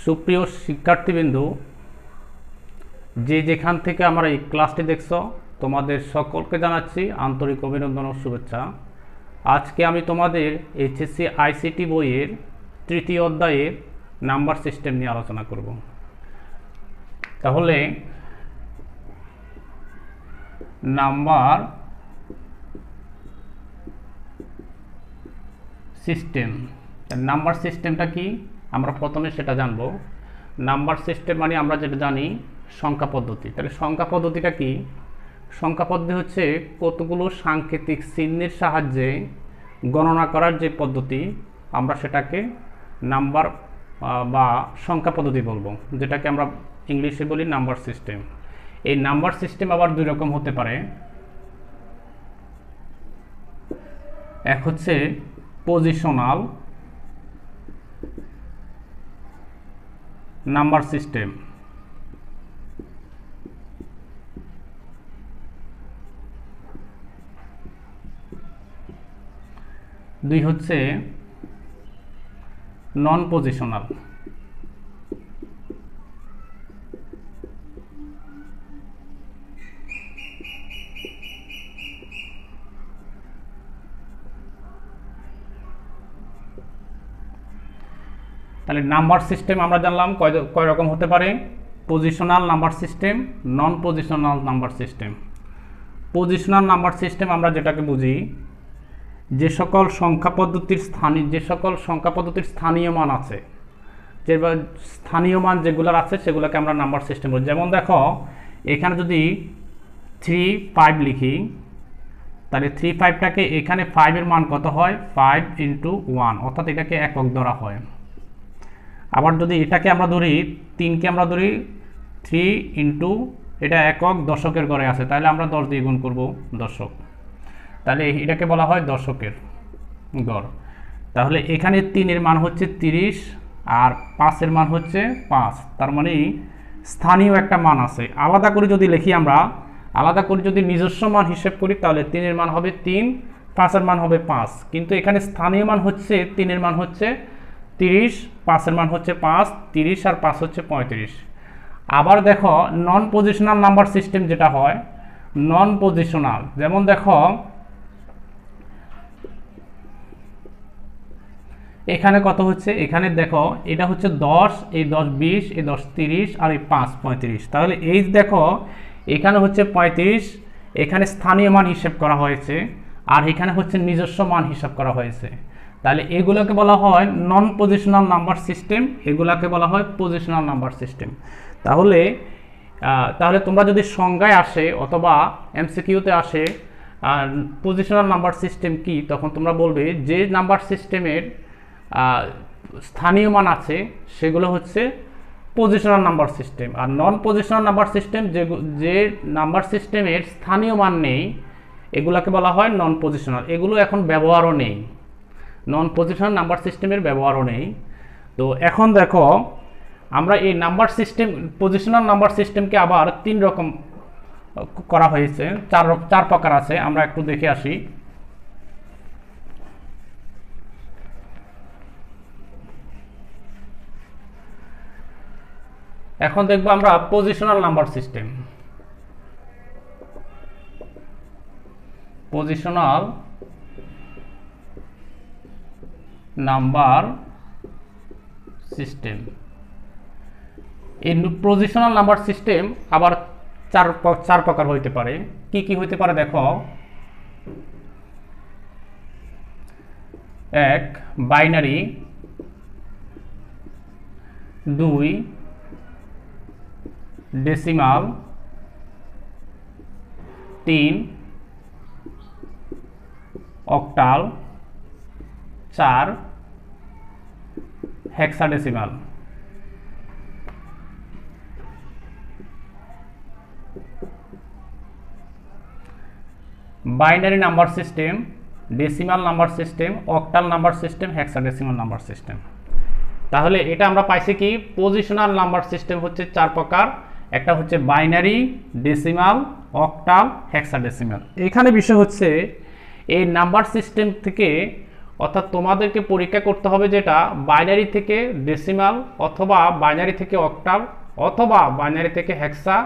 সুপ্রিয় শিক্ষার্থীবৃন্দ, যে যেখান থেকে আমার এই ক্লাসটি দেখছো তোমাদের সকলকে জানাচ্ছি আন্তরিক অভিনন্দন ও শুভেচ্ছা। আজকে আমি তোমাদের এইচএসসি আইসিটি বইয়ের তৃতীয় অধ্যায়ের নাম্বার সিস্টেম নিয়ে আলোচনা করব। তাহলে নাম্বার সিস্টেম, নাম্বার সিস্টেমটা কি আমরা প্রথমে সেটা জানব। নাম্বার সিস্টেম মানে আমরা যেটা জানি সংখ্যা পদ্ধতি। তাহলে সংখ্যা পদ্ধতিটা কি? সংখ্যা পদ্ধতি হচ্ছে কতগুলো সাংকেতিক চিহ্নের সাহায্যে গণনা করার যে পদ্ধতি, আমরা সেটাকে নাম্বার বা সংখ্যা পদ্ধতি বলবো, যেটাকে আমরা ইংলিশে বলি নাম্বার সিস্টেম। এই নাম্বার সিস্টেম আবার দুই রকম হতে পারে। এক হচ্ছে পজিশনাল নাম্বার সিস্টেম, দুই হচ্ছে নন পজিশনাল। তাহলে নাম্বার সিস্টেম আমরা জানলাম কয় রকম হতে পারে: পজিশনাল নাম্বার সিস্টেম, নন positional number system. Positional number system আমরা যেটাকে বুঝি, যে সকল সংখ্যা পদ্ধতির স্থানীয় মান আছে, যে স্থানীয় মান যেগুলোর আছে সেগুলোকে আমরা নাম্বার সিস্টেম বলি। যেমন দেখো, এখানে যদি 3, 5 লিখি, তাহলে 3, 5টাকে এখানে 5-এর মান কত হয়? 5 × 1, অর্থাৎ এটাকে একক ধরা হয়। আবার যদি এটাকে আমরা ধরি, 3কে আমরা ধরি 3 এটা একক দশকের ঘরে আছে, তাহলে আমরা 10 দিয়ে গুণ করব, দশক। তাহলে এটাকে বলা হয় দশকের গড়। তাহলে এখানে 3-এর মান হচ্ছে 30 আর 5-এর মান হচ্ছে 5, তার মানে স্থানীয় একটা মান আছে। আলাদা করে যদি লিখি, আমরা আলাদা করে যদি নিজস্ব মান হিসেব করি, তাহলে 3-এর মান হবে 3, 5-এর মান হবে 5, কিন্তু এখানে স্থানীয় মান হচ্ছে 3-এর মান হচ্ছে 30, 5-এর মান হচ্ছে 5, 30 আর 5 হচ্ছে 35। আবার দেখো, নন পজিশনাল নাম্বার সিস্টেম যেটা হয়, নন পজিশনাল, যেমন দেখো এখানে কত হচ্ছে, এখানে দেখো এটা হচ্ছে 10, এই 10 20, এই 10 30 আর এই 5 35। তাহলে এই দেখো এখানে হচ্ছে 35, এখানে স্থানীয় মান হিসাব করা হয়েছে, আর এখানে হচ্ছে নিজস্ব মান হিসাব করা হয়েছে। তাহলে এগুলোকে বলা হয় নন পজিশনাল নাম্বার সিস্টেম, এগুলাকে বলা হয় পজিশনাল নাম্বার সিস্টেম। তাহলে তোমরা যদি সংজ্ঞায় আসে অথবা এমসিকিউতে আসে পজিশনাল নাম্বার সিস্টেম কি, তখন তোমরা বলবে যে নাম্বার সিস্টেমের স্থানীয় মান আছে সেগুলো হচ্ছে পজিশনাল নাম্বার সিস্টেম। আর নন পজিশনাল নাম্বার সিস্টেম, যে নাম্বার সিস্টেমের স্থানীয় মান নেই, এগুলাকে বলা হয় নন পজিশনাল। এগুলো এখন ব্যবহারও নেই, নন পজিশনাল নাম্বার সিস্টেমের ব্যবহারও নেই। তো এখন দেখো, আমরা এই নাম্বার সিস্টেম, পজিশনাল নাম্বার সিস্টেমকে আবার 3 রকম করা হয়েছে, 4 প্রকার আছে। আমরা একটু দেখে আসি। এখন দেখবো আমরা positional number system. Positional number system, এই পজিশনাল নাম্বার সিস্টেম আবার 4 প্রকার হইতে পারে। কি কি হইতে পারে দেখো: 1 binary, 2 decimal, 3 octal, 4 hexadecimal. Binary number system, decimal number system, octal number system, hexadecimal number system. তাহলে এটা আমরা পাইছি কি, পজিশনাল নাম্বার সিস্টেম হচ্ছে 4 প্রকার। একটা হচ্ছে বাইনারি, ডেসিমাল, অক্টাল, হেক্সাডেসিমাল। এখানে বিষয় হচ্ছে এই নাম্বার সিস্টেম থেকে অর্থাৎ তোমাদেরকে পরীক্ষা করতে হবে যেটা বাইনারি থেকে ডেসিমাল, অথবা বাইনারি থেকে অক্টাল, অথবা বাইনারি থেকে হেক্সা,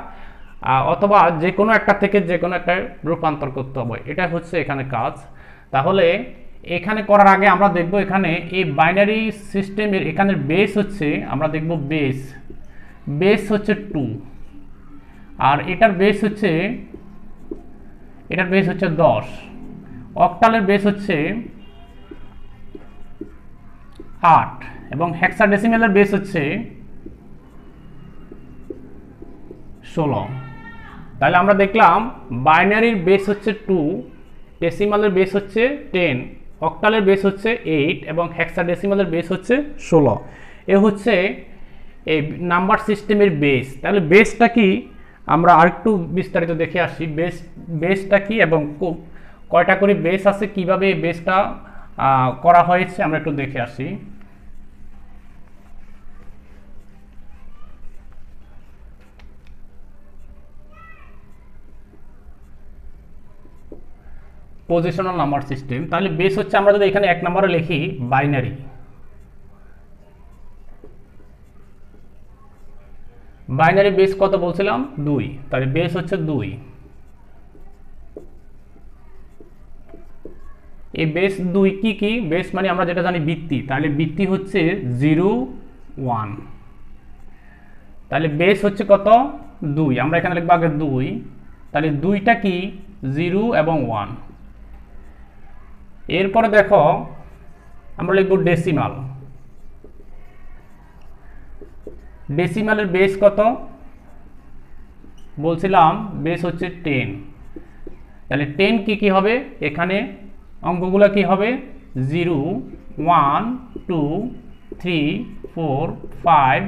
অথবা যে কোনো একটা থেকে যে কোনো একটা রূপান্তর করতে হবে। এটা হচ্ছে এখানে কাজ। তাহলে এখানে করার আগে আমরা দেখব এখানে এই বাইনারি সিস্টেমের এখানে বেস হচ্ছে, আমরা দেখব বেস হচ্ছে 2, আর এটার বেস হচ্ছে 10, অক্টালের বেস হচ্ছে 8 এবং হেক্সাডেসিমেলের বেস হচ্ছে 16। তাহলে আমরা দেখলাম বাইনারির বেস হচ্ছে 2, ডেসিমালের বেস হচ্ছে 10, অক্টালের বেস হচ্ছে 8 এবং হেক্সাডেসিমালের বেস হচ্ছে 16। এ হচ্ছে এই নাম্বার সিস্টেমের বেস। তাহলে বেসটা কি আমরা আরেকটু বিস্তারিত দেখে আসি। বেসটা কি এবং কয়টা করে বেস আছে, কিভাবে বেসটা করা হয়েছে আমরা একটু দেখে আসি। Positional number system. তাহলে বেস হচ্ছে, আমরা যদি এখানে 1 নম্বরে লিখি বাইনারি, বাইনারি বেস কত বলছিলাম 2, তাহলে বেস হচ্ছে 2। এই বেস 2 কি কি? বেস মানে আমরা যেটা জানি ভিত্তি, তাহলে ভিত্তি হচ্ছে 0 1, তাহলে বেস হচ্ছে কত 2, আমরা এখানে লিখবো আগে 2, তাহলে 2টা কি 0 এবং 1। এরপরে দেখো আমরা লিখব ডেসিমাল, ডেসিমালের বেস কত বলছিলাম, বেস হচ্ছে 10। তাহলে 10 কি হবে, এখানে অঙ্কগুলো কি হবে 0 1 2 3 4 5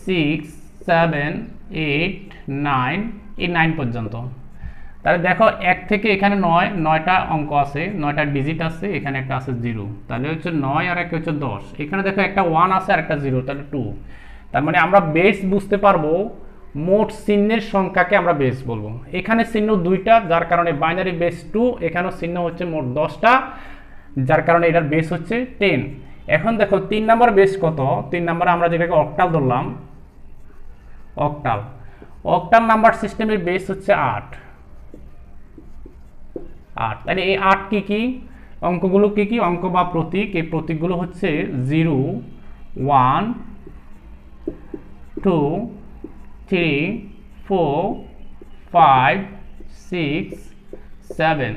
6 7 8 9, এই 9 পর্যন্ত। তাহলে দেখো 1 থেকে এখানে 9টা অঙ্ক আছে, 9টা ডিজিট আছে, এখানে একটা আছে 0, তাহলে হচ্ছে 9 আর 1 হচ্ছে 10। এখানে দেখো একটা 1 আছে আর একটা 0, তাহলে 2। তার মানে আমরা বেস বুঝতে পারবো মোট চিহ্নের সংখ্যাকে আমরা বেস বলবো। এখানে চিহ্ন 2টা, যার কারণে বাইনারি বেস 2, এখানেও চিহ্ন হচ্ছে মোট 10টা, যার কারণে এটার বেস হচ্ছে 10। এখন দেখো 3 নম্বর বেস কত? 3 নম্বরে আমরা যেটাকে অক্টাল ধরলাম, অক্টাল নাম্বার সিস্টেমের বেস হচ্ছে 8। তাহলে এই 8 কি অঙ্কগুলো কি অঙ্ক বা প্রতীক? এই প্রতীকগুলো হচ্ছে 0 1 2 3 4 5 6 7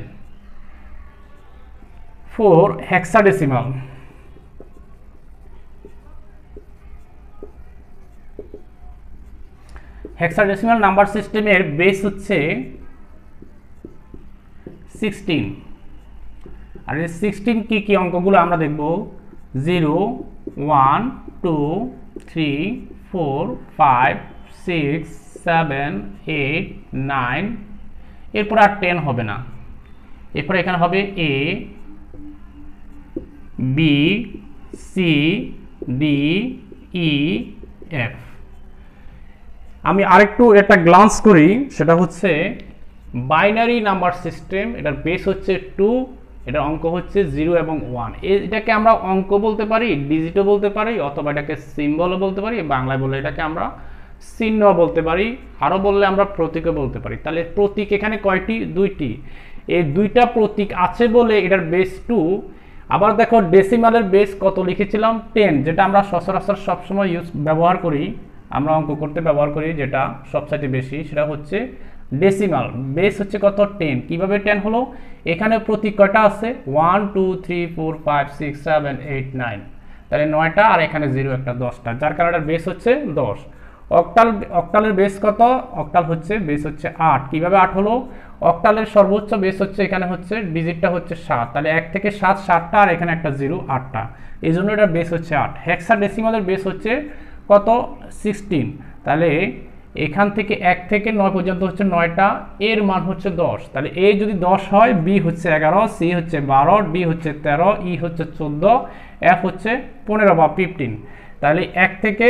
4 হেক্সাডেসিমাল। হেক্সাডেসিমাল নাম্বার সিস্টেমের বেস হচ্ছে 16। আর এই 16 কি অঙ্কগুলো আমরা দেখব 0 1 2 3 4 5 6 7 8 9, এরপর আর 10 হবে না, এরপর এখানে হবে A B C D E F। আমি আরেকটু এটা গ্লান্স করি, সেটা হচ্ছে বাইনারি নাম্বার সিস্টেম, এটার বেস হচ্ছে 2, এটার অঙ্ক হচ্ছে 0 এবং 1। এটাকে আমরা অঙ্ক বলতে পারি, ডিজিটও বলতে পারি, অথবা এটাকে সিম্বলও বলতে পারি, বাংলায় বলে এটাকে আমরা চিহ্ন বলতে পারি, আরও বললে আমরা প্রতীকও বলতে পারি। তাহলে প্রতীক এখানে কয়টি? 2টি। এই 2টা প্রতীক আছে বলে এটার বেস 2। আবার দেখো ডেসিমালের বেস কত লিখেছিলাম 10, যেটা আমরা সচরাচর সবসময় ব্যবহার করি, আমরা অঙ্ক করতে ব্যবহার করি, যেটা সবচাইতে বেশি, সেটা হচ্ছে ডেসিমাল। বেস হচ্ছে কত 10। কিভাবে 10 হলো? এখানে প্রতীক কয়টা আছে 1 2 3 4 5 6 7 8 9, তাহলে 9টা, আর এখানে 0 একটা 10টা, যার কারণে এটার বেস হচ্ছে 10। অক্টালের বেস কত? অক্টাল হচ্ছে বেস হচ্ছে 8। কিভাবে 8 হলো? অক্টালের সর্বোচ্চ বেস হচ্ছে, এখানে হচ্ছে ডিজিটটা হচ্ছে 7, তাহলে 1 থেকে 7 7টা, আর এখানে একটা 0 8টা, এই জন্য এটার বেস হচ্ছে 8। হেক্সাডেসিমালের বেস হচ্ছে কত? 16। তাহলে এখান থেকে 1 থেকে 9 পর্যন্ত হচ্ছে 9টা, এর মান হচ্ছে 10। তাহলে এ যদি 10 হয়, বি হচ্ছে 11, সি হচ্ছে 12, ডি হচ্ছে 13, ই হচ্ছে 14, এফ হচ্ছে 15 বা 15। তাহলে 1 থেকে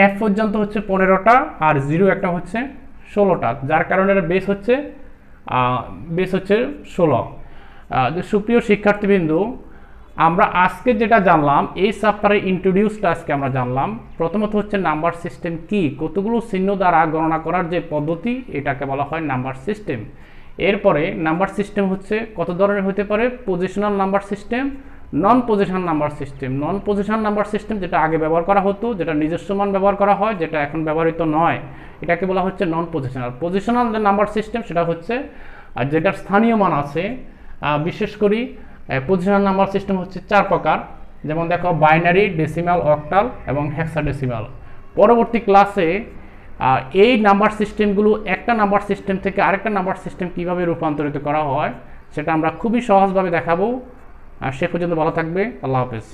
এফ পর্যন্ত হচ্ছে 15টা, আর 0 একটা হচ্ছে 16টা, যার কারণে এর বেস হচ্ছে 16। সুপ্রিয় শিক্ষার্থীবৃন্দু, আমরা আজকে যেটা জানলাম এই চ্যাপ্টারে ইন্ট্রোডিউসটা আজকে আমরা জানলাম। প্রথমত হচ্ছে নাম্বার সিস্টেম কি, কতগুলো চিহ্ন দ্বারা গণনা করার যে পদ্ধতি এটাকে বলা হয় নাম্বার সিস্টেম। এরপরে নাম্বার সিস্টেম হচ্ছে কত ধরনের হতে পারে, পজিশনাল নাম্বার সিস্টেম, নন পজিশনাল নাম্বার সিস্টেম। নন পজিশনাল নাম্বার সিস্টেম যেটা আগে ব্যবহার করা হতো, যেটা নিজস্ব মান ব্যবহার করা হয়, যেটা এখন ব্যবহৃত নয়, এটাকে বলা হচ্ছে নন পজিশনাল। পজিশনাল যে নাম্বার সিস্টেম সেটা হচ্ছে যেটার স্থানীয় মান আছে। বিশেষ করে পজিশনাল নাম্বার সিস্টেম হচ্ছে 4 প্রকার, যেমন দেখো বাইনারি, ডেসিমাল, অক্টাল এবং হেক্সাডেসিমাল। পরবর্তী ক্লাসে এই নাম্বার সিস্টেমগুলো একটা নাম্বার সিস্টেম থেকে আরেকটা নাম্বার সিস্টেম কীভাবে রূপান্তরিত করা হয় সেটা আমরা খুবই সহজভাবে দেখাবো। সে পর্যন্ত ভালো থাকবে। আল্লাহ হাফেজ।